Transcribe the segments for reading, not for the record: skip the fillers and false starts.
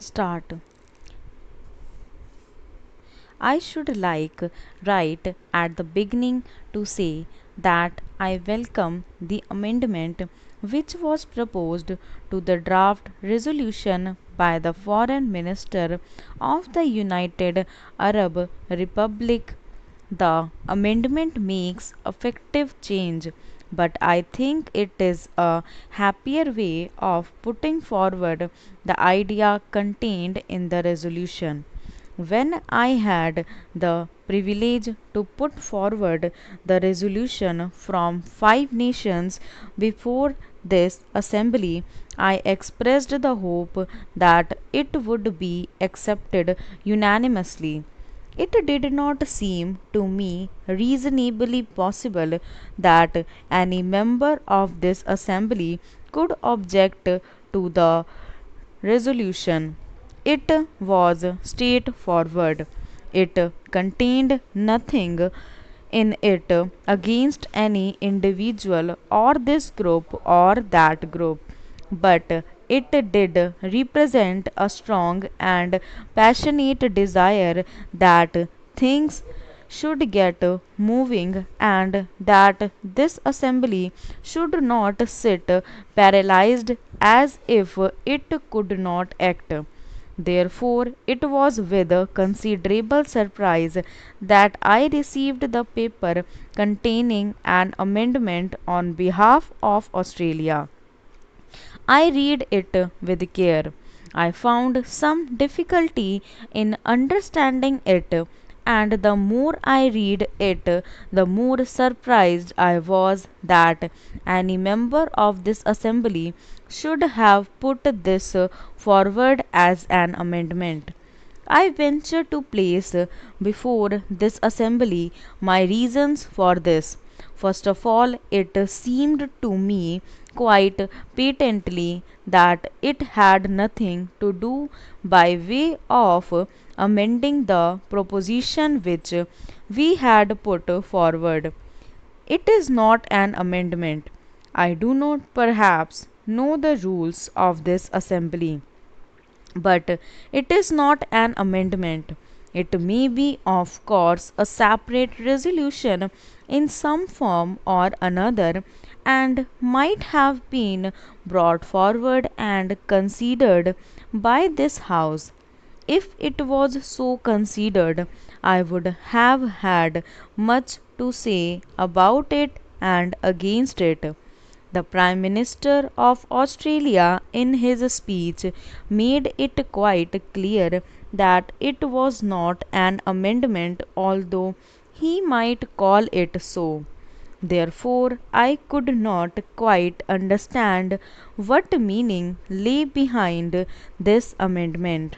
Start. I should like right at the beginning to say that I welcome the amendment which was proposed to the draft resolution by the Foreign Minister of the United Arab Republic. The amendment makes effective change, but I think it is a happier way of putting forward the idea contained in the resolution. When I had the privilege to put forward the resolution from 5 nations before this assembly, I expressed the hope that it would be accepted unanimously. It did not seem to me reasonably possible that any member of this assembly could object to the resolution. It was straightforward. It contained nothing in it against any individual or this group or that group, but it did represent a strong and passionate desire that things should get moving and that this assembly should not sit paralyzed as if it could not act. Therefore, it was with considerable surprise that I received the paper containing an amendment on behalf of Australia. I read it with care. I found some difficulty in understanding it, and the more I read it, the more surprised I was that any member of this assembly should have put this forward as an amendment. I venture to place before this assembly my reasons for this. First of all, it seemed to me quite patently that it had nothing to do by way of amending the proposition which we had put forward. It is not an amendment. I do not perhaps know the rules of this assembly, but it is not an amendment. It may be, of course, a separate resolution in some form or another, and might have been brought forward and considered by this House. If it was so considered, I would have had much to say about it and against it. The Prime Minister of Australia, in his speech, made it quite clear that it was not an amendment, although he might call it so. Therefore, I could not quite understand what meaning lay behind this amendment.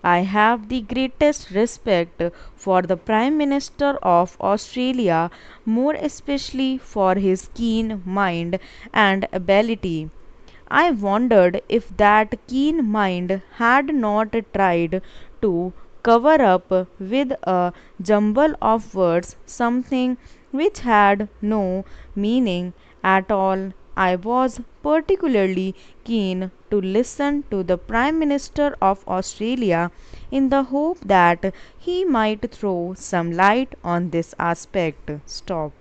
I have the greatest respect for the Prime Minister of Australia, more especially for his keen mind and ability. I wondered if that keen mind had not tried to cover up with a jumble of words something which had no meaning at all. I was particularly keen to listen to the Prime Minister of Australia in the hope that he might throw some light on this aspect. Stop.